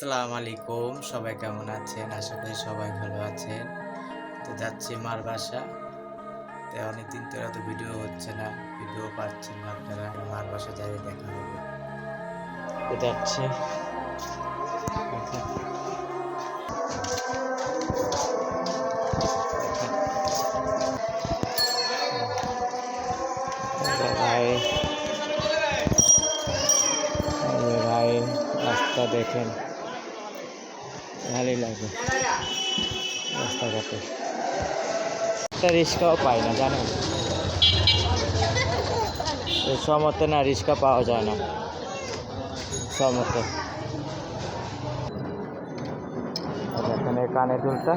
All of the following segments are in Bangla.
আসসালামু আলাইকুম, সবাই কেমন আছেন? আশা করি সবাই ভালো আছেন। তো যাচ্ছি মার বাসা। তো অনেকদিন ধরে তো ভিডিও হচ্ছে না, ভিডিও পাচ্ছেন না আপনারা। মার বাসা যাই দেখা হবে। তো যাচ্ছি ভাই। ভাই রাস্তা দেখেন, ভালোই লাগে রাস্তাঘাটে। একটা রিক্সাও পাই না জানেন, এই সমতে না রিক্সা পাওয়া যায় না সমতে। এখানে কানের দুলটা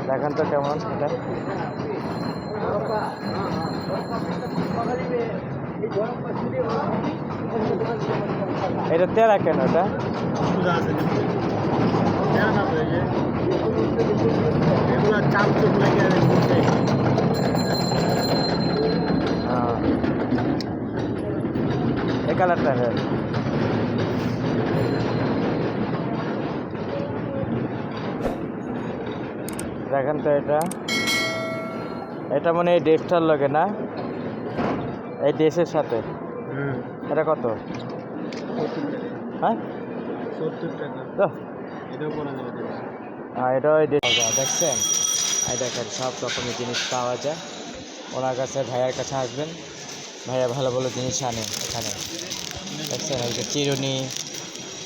দেখেন তো কেমন এটা। এটা তেরা কেন এটা? এই কালারটা দেখেন তো, এটা মানে এই ড্রেসটার লাগে না, এই ড্রেসের সাথে। এটা কত? হ্যাঁ 70 টাকা। হ্যাঁ, এটা ওই দেখছেন, এই দেখেন সব রকমের জিনিস পাওয়া যায়। ওনার কাছে, ভাইয়ার কাছে আসবেন, ভাইয়া ভালো ভালো জিনিস আনে এখানে। দেখছেন এই যে চিরুনি,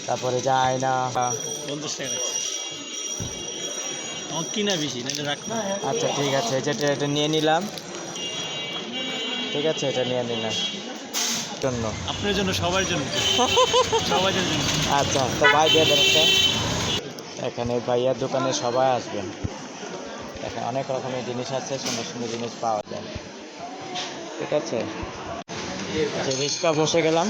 তারপরে যে আয়না। 50 টাকা কিনা বেশি না, এটা রাখলাম। আচ্ছা ঠিক আছে, এটা নিয়ে নিলাম। ঠিক আছে, এটা নিয়ে নিলাম জন্য, আপনার জন্য, সবার জন্য, সবার জন্য। আচ্ছা, তো ভাই দিয়ে দেন একটা। এখানে ভাইয়ার দোকানে সবাই আসবেন, এখানে অনেক রকমের জিনিস আছে, সুন্দর সুন্দর জিনিস পাওয়া যায়। ঠিক আছে, আচ্ছা রিক্সা বসে গেলাম।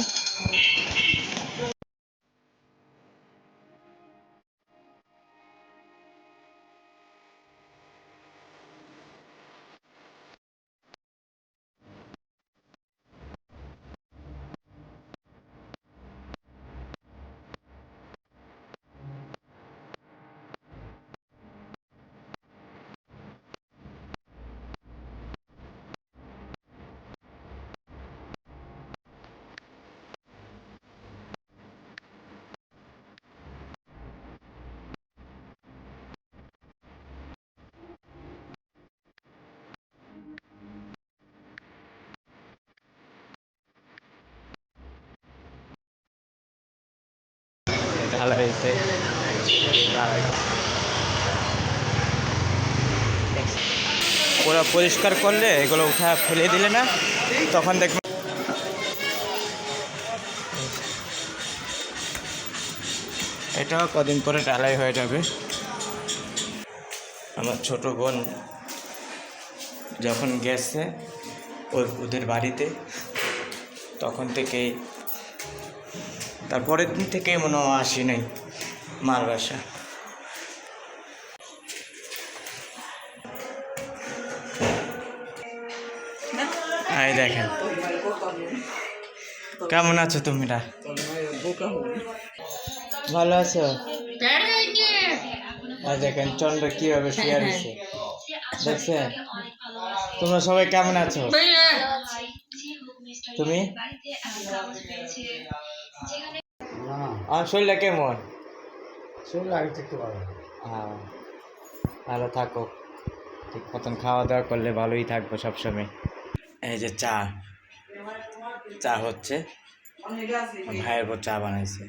ভালো হয়েছে, ওরা পরিষ্কার করলে এগুলো উঠা ফেলে দিলে না, তখন দেখবেন এটাও কদিন পরে ঢালাই হয়ে যাবে। আমার ছোট বোন যখন গেছে ওদের বাড়িতে, তখন থেকেই, তারপরের দিন থেকেই মনে হয় আসি নাই মার বাসা। এই দেখেন কেমন আছো তোমরা? ভালো আছো? আর দেখেন চন্দ্র কিভাবে শুয়ে আছে, দেখছেন? তোমরা সবাই কেমন আছো? তুমি আমার শরীরটা কেমন? হ্যাঁ, ভালো থাকো, ঠিক মতন খাওয়া দাওয়া করলে ভালোই থাকবো সবসময়। এই যে চা চা হচ্ছে, ভাইয়ের পর চা বানাইছে।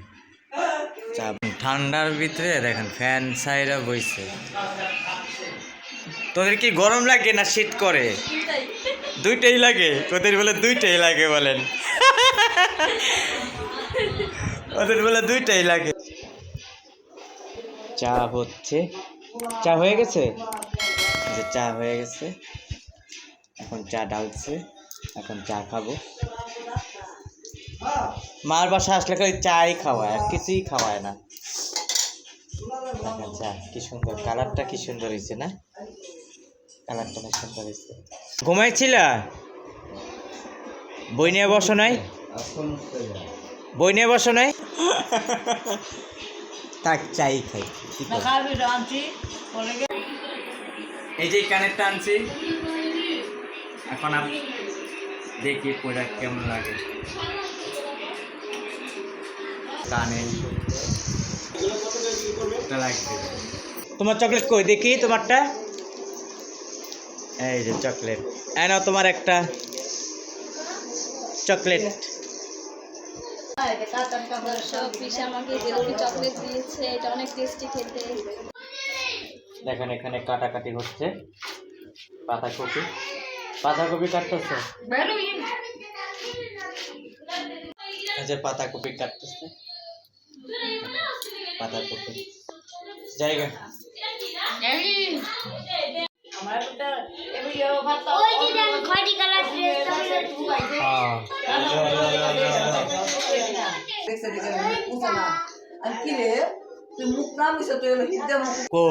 চা ঠান্ডার ভিতরে দেখেন ফ্যান সাইরা বইছে। তোদের কি গরম লাগে না শীত করে? দুইটাই লাগে, তোদের বলে দুইটাই লাগে বলেন। ওদের বলে দুইটাই লাগে। চা হচ্ছে, চা হয়ে গেছে, চা হয়ে গেছে, এখন চা ঢালছে, এখন চা খাবো। মার বাসা আসলে খালি চাই খাওয়ায়, আর কিছুই খাওয়ায় না। দেখেন চা কি সুন্দর, কালারটা কি সুন্দর হয়েছে না? কালারটা কি সুন্দর হয়েছে। ঘুমাইছিলা? বই নিয়ে বসো নাই? বই নিয়ে বসো নাই? থাক চাই খাই কি করব? এই যে কানেরটা আনছি এখন আমি দেখি প্রোডাক্ট কেমন লাগে কানে লাগবে। তোমার চকলেট কই দেখি তোমারটা, এই যে চকলেট নাও তোমার একটা চকলেট। সব পিসা আমাকে জেলি চকলেট দিয়েছে, এটা অনেক টেস্টি খেতে। দেখেন এখানে কাটাকাটি হচ্ছে, পাতাকপি কাটতেছে, এই যে পাতাকপি কাটতেছে, পাতাকপি জায়গা কো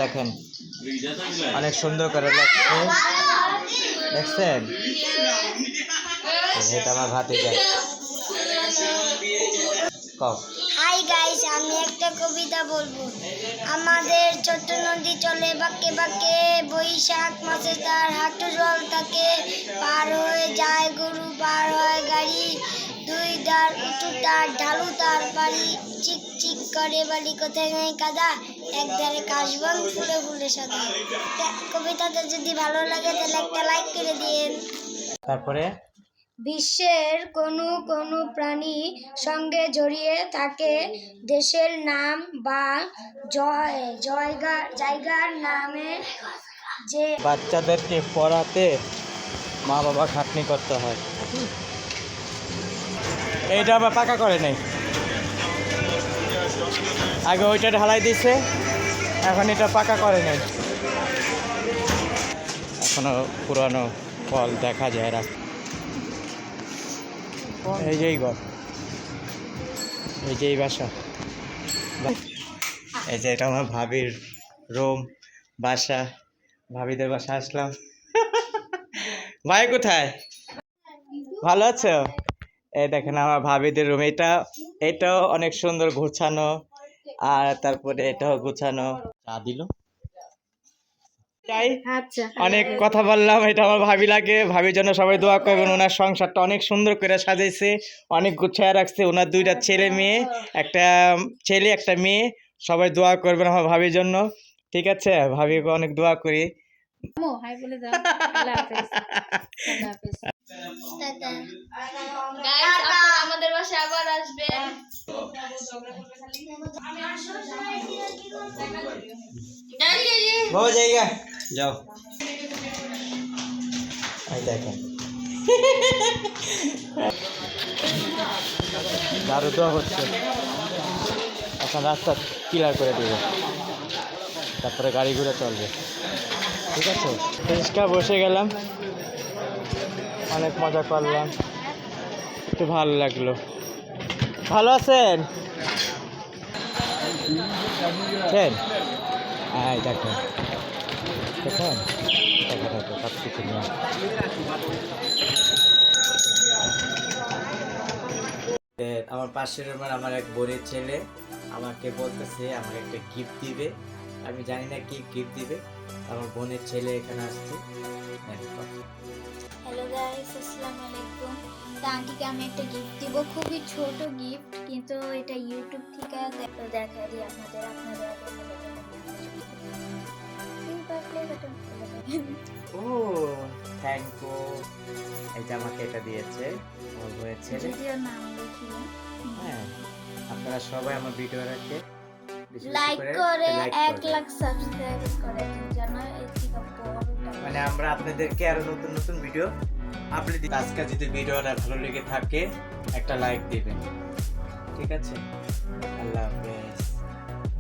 দেখেন অনেক সুন্দর করে লাগছে, দেখছেন? এটা আমার ভাতে যায়। হাই গাইস, আমি একটা কবিতা বলবো। আমাদের ছোট্ট নদী চলে বাঁকে বাঁকে, বৈশাখ মাসে তার হাঁটু জল থাকে, পার হয়ে যায় গরু, পার হয় গাড়ি, দুই ধার উঁচু তার ঢালু তার বাড়ি, চিক চিক করে বাড়ি কোথায় নেই কাদা, এক ধারে কাশবন ফুলে ফুলে সাদা। কবিতাটা যদি ভালো লাগে তাহলে একটা লাইক করে দিন। তারপরে বিশ্বের কোনো কোনো প্রাণী সঙ্গে জড়িয়ে থাকে দেশের নাম বা জায়গার নামে, যে বাচ্চাদেরকে পড়াতে মা বাবা খাটনি করতে হয়। এইটা আবার পাকা করে নেই, আগে ওইটা ঢালাই দিছে, এখন এটা পাকা করে নেই, এখনো পুরানো ফল দেখা যায় রাস্তা। এই যে ঘর, এই যে বাসা, এই যে এটা আমার ভাবির রুম, বাসা, ভাবিদের বাসা আসলাম। ভাই কোথায়, ভালো আছো? এই দেখেন আমার ভাবিদের রুম, এটাও অনেক সুন্দর গোছানো, আর তারপরে এটাও গোছানো। চা দিল, আচ্ছা, অনেক কথা বললাম। এটা আমার ভাবি লাগে, ভাবির জন্য সবাই দোয়া করবেন। ওনার সংসারটা অনেক সুন্দর করে সাজাইছে, অনেক গুছায় রাখছে। ওনার দুইটা ছেলে মেয়ে, একটা ছেলে একটা মেয়ে, সবাই দোয়া করবেন আমার ভাবির জন্য, ঠিক আছে? ভাবিকে অনেক দোয়া করি। হাই বলে দাও। আল্লাহ হাফেজ। আল্লাহ হাফেজ। গাইস, আপনারা আমাদের বাসায় আবার আসবেন। বাবা জায়গা যাও, এই দেখেন দারু দেওয়া হচ্ছে, এখন রাস্তা ক্লিয়ার করে দেবে, তারপরে গাড়ি ঘুরে চলবে, ঠিক আছে? রিক্সা বসে গেলাম, অনেক মজা করলাম, একটু ভালো লাগলো। ভালো আছেন? হ্যাঁ দেখেন দেখেন, সব কিছু নিয়ে আমার পাশের রুমের আমার এক বোনের ছেলে আমাকে বলতেছে আমাকে একটা গিফট দিবে, আমি জানি না কি গিফট দিবে। আমার বোনের ছেলে এখানে আসছে। হ্যালো গাইস, আসসালামু আলাইকুম। তা আন্টিকে আমি একটা গিফট দিব, খুবই ছোট গিফট, কিন্তু এটা ইউটিউব থেকে দেখা দিই আপনাদের। ও থ্যাংক ইউ, এই যে আমাকে এটা দিয়েছে আমার বোনের ছেলে। ভিডিও নাম লিখিয়ে হ্যাঁ, আপনারা সবাই আমার ভিডিওটাকে লাইক করে 1 লাখ সাবস্ক্রাইব করে দিন, যেন এই মানে আমরা আপনাদেরকে আরো নতুন নতুন ভিডিও আপলোড দিই। আজকে যদি ভিডিওটা ভালো লেগে থাকে একটা লাইক দিবেন, ঠিক আছে? আল্লাহ হাফেজ।